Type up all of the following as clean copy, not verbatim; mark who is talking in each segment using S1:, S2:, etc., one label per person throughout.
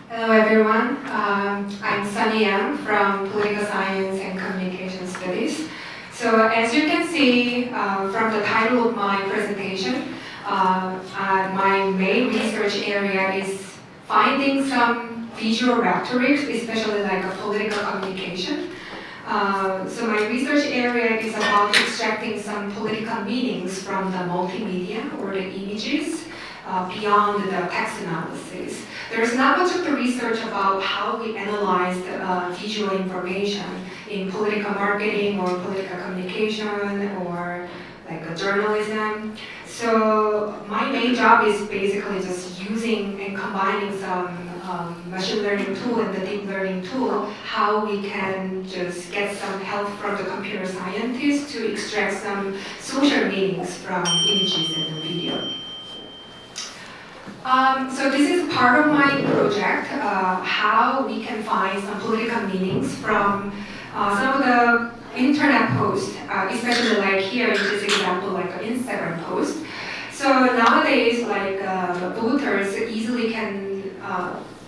S1: Hello everyone, I'm Sunny Yang from Political Science and Communication Studies. So as you can see from the title of my presentation, my main research area is finding some visual rhetoric, especially like a political communication. So my research area is about extracting some political meanings from the multimedia or the images beyond the text analysis. There's not much of the research about how we analyze visual information in political marketing or political communication or like journalism. So my main job is basically just using and combining some machine learning tool and the deep learning tool, how we can just get some help from the computer scientists to extract some social meanings from images and the video. So this is part of my project, how we can find some political meanings from some of the internet posts, especially like here in this example, like an Instagram post. So nowadays, like voters easily can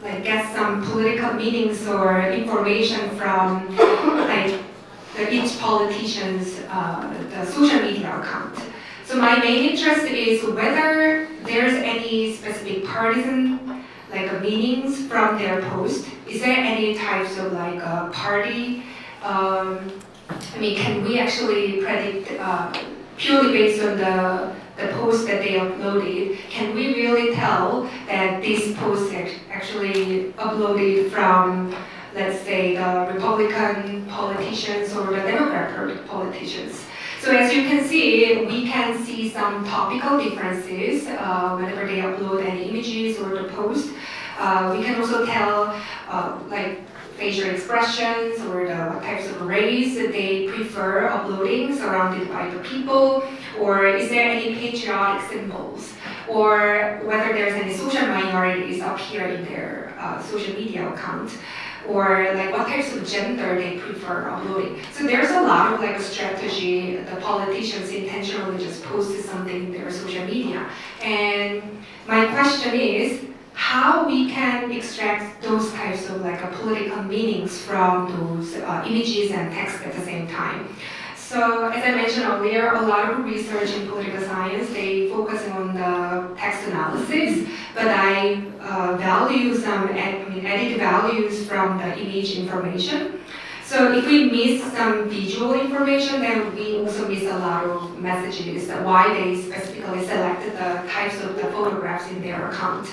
S1: like get some political meanings or information from like each politician's the social media account. So my main interest is whether there's any specific partisan like meanings from their post. Is there any types of like party? Can we actually predict purely based on the post that they uploaded? Can we really tell that this post actually uploaded from, let's say, the Republican politicians or the Democrat politicians? So as you can see, we can see some topical differences whenever they upload any images or the post. We can also tell like facial expressions or the what types of race they prefer uploading surrounded by the people, or is there any patriotic symbols, or whether there's any social minorities up here in their social media account, or like what types of gender they prefer uploading. So there's a lot of like a strategy. The politicians intentionally just posted something in their social media. And my question is, how we can extract those types of like political meanings from those images and text at the same time. So as I mentioned earlier, a lot of research in political science, they focus on the text analysis, but I value some added values from the image information. So if we miss some visual information, then we also miss a lot of messages, why they specifically selected the types of the photographs in their account.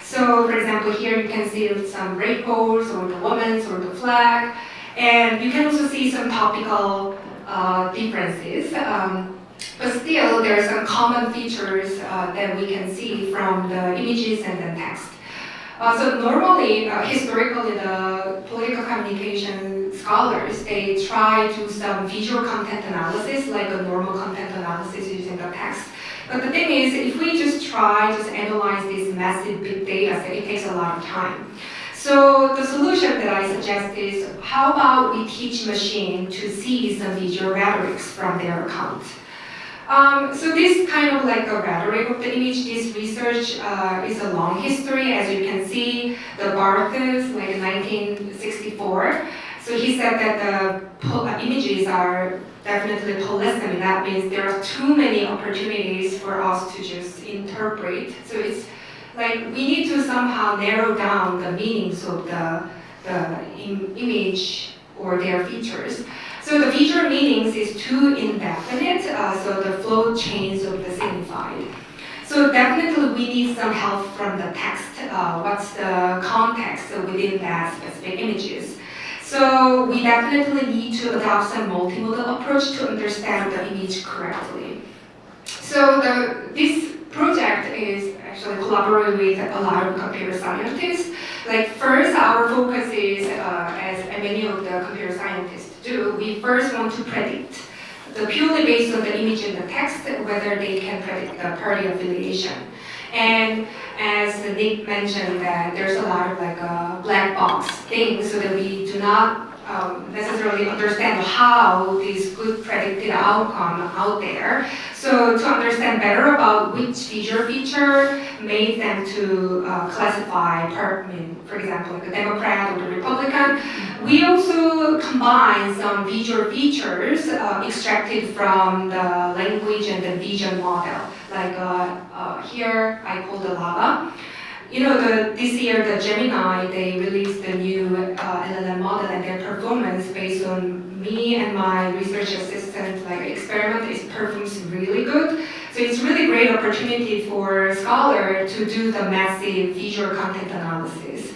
S1: So for example, here you can see some rainbows or the women's or the flag, and you can also see some topical differences. But still, there are some common features that we can see from the images and the text. So normally, historically, the political communication scholars, they try to do some visual content analysis, like a normal content analysis using the text. But the thing is, if we just try to analyze this massive big data set, it takes a lot of time. So the solution that I suggest is, how about we teach machine to see some visual rhetorics from their account. So this kind of like a rhetoric of the image, this research is a long history. As you can see, the Barthes, like in 1964. So he said that the images are definitely polysemy. That means there are too many opportunities for us to just interpret. So it's like we need to somehow narrow down the meanings of the image or their features. So the feature meanings is too indefinite, so the flow chains of the signified. So definitely we need some help from the text. What's the context within that specific images? So we definitely need to adopt some multimodal approach to understand the image correctly. So this project is actually collaborating with a lot of computer scientists. Like first, our focus is, as many of the computer scientists do, we first want to predict purely based on the image and the text, whether they can predict the party affiliation. And as Nick mentioned, that there's a lot of like black box things, so that we do not necessarily understand how this good predicted outcome out there. So to understand better about which feature made them to classify, for example, like a Democrat or the Republican, we also combine some visual features extracted from the language and the vision model. Like here, I call the lava. You know, this year the Gemini, they released the new LLM model, and their performance based on me and my research assistant experiment performs really good. So it's really great opportunity for scholar to do the massive visual content analysis.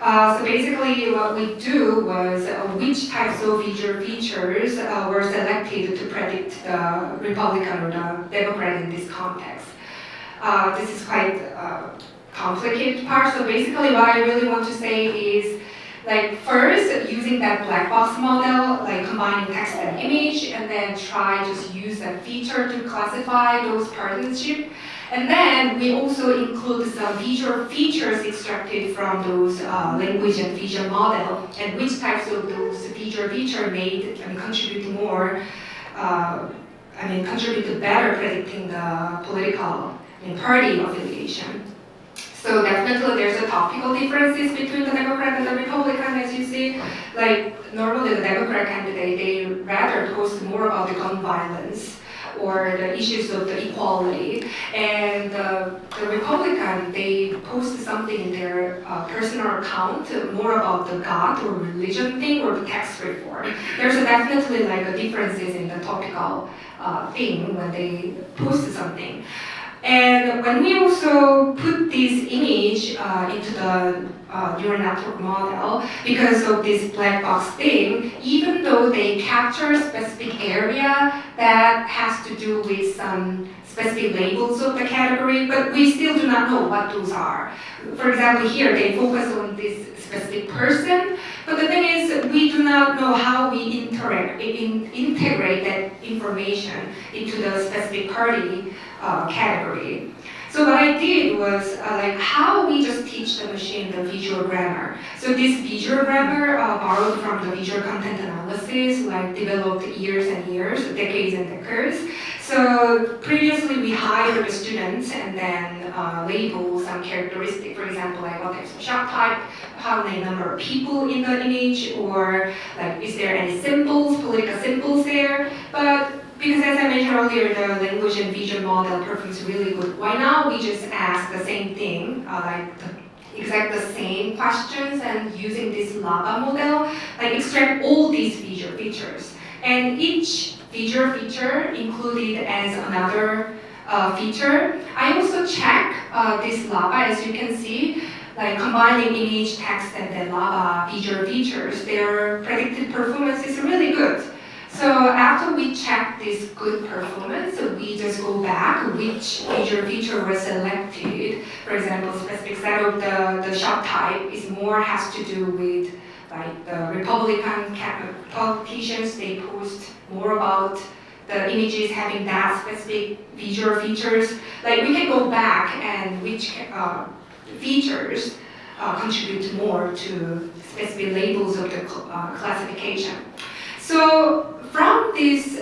S1: So basically what we do was which types of visual features were selected to predict the Republican or the Democrat in this context. This is quite complicated part. So basically what I really want to say is, first, using that black box model, combining text and image, and then try just use that feature to classify those partnership. And then we also include some visual features extracted from those language and vision model, and which types of those visual feature made and contribute more, contribute to better predicting the political party affiliation. So definitely there's a topical differences between the Democrat and the Republican, as you see. Normally the Democrat candidate, they rather post more about the gun violence or the issues of the equality. And the Republican, they post something in their personal account more about the God or religion thing or the tax reform. There's definitely a differences in the topical thing when they post something. And when we also put this image into the neural network model, because of this black box thing, even though they capture a specific area that has to do with some specific labels of the category, but we still do not know what those are. For example, here they focus on this specific person, but the thing is we do not know how we integrate that information into the specific party category. So what I did was how we just teach the machine the visual grammar. So this visual grammar borrowed from the visual content analysis, developed years and years, decades and decades. So previously we hired the students and then label some characteristic, for example, what types of shot type, how many number of people in the image, or is there any symbols, political symbols there. But because as I mentioned earlier, the language and vision model performs really good. Why not we just ask the same thing, exact the same questions, and using this lava model, extract all these visual features. And each visual feature included as another feature. I also check this lava, as you can see, combining image, text, and then lava visual features. Their predicted performance is really good. So after we check this good performance, we just go back which visual feature was selected. For example, specific set of the shot type is more has to do with the Republican politicians. They post more about the images having that specific visual features. We can go back and which features contribute more to specific labels of the classification. So from this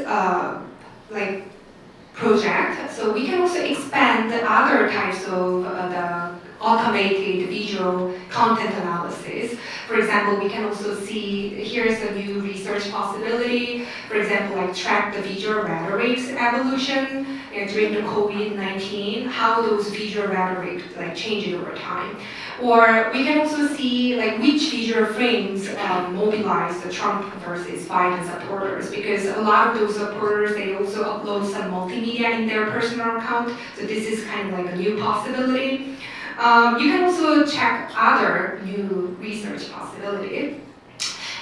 S1: project, so we can also expand the other types of the automated visual content analysis. For example, we can also see, here's a new research possibility. For example, track the visual rhetoric's evolution during the COVID-19, how those visual rhetoric changed over time. Or we can also see which visual frames mobilize the Trump versus Biden supporters, because a lot of those supporters, they also upload some multimedia in their personal account. So this is kind of a new possibility. You can also check other new research possibilities.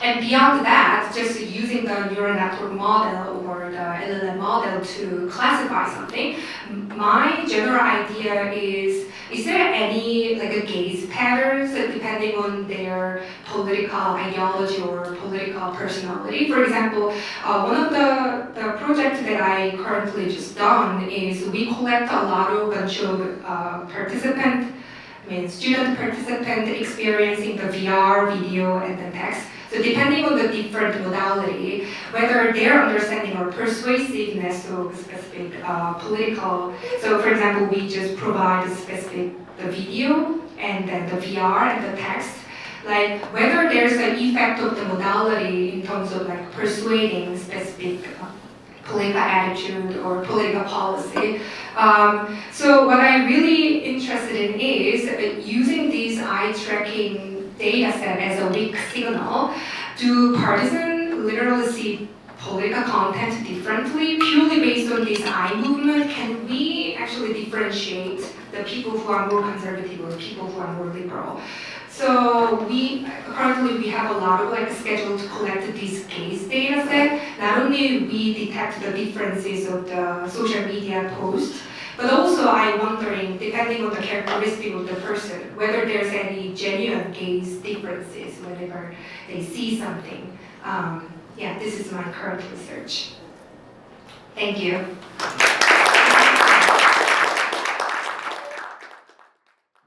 S1: And beyond that, just using the neural network model or the LLM model to classify something, my general idea is there any a gaze patterns depending on their political ideology or political personality? For example, one of the projects that I currently just done is we collect a lot of bunch of student participant experiencing the VR, video, and the text. So depending on the different modality, whether their understanding or persuasiveness of specific political, so for example, we just provide a specific the video and then the VR and the text, like whether there's an effect of the modality in terms of like persuading specific political attitude or political policy. So what I'm really interested in is using these eye tracking data set as a weak signal. Do partisan literally see political content differently purely based on this eye movement? Can we actually differentiate the people who are more conservative or people who are more liberal? So currently we have a lot of like scheduled to collect this case data set. Not only we detect the differences of the social media posts, but also I'm wondering, depending on the characteristic of the person, whether there's any genuine gaze differences whenever they see something. Yeah, this is my current research. Thank you.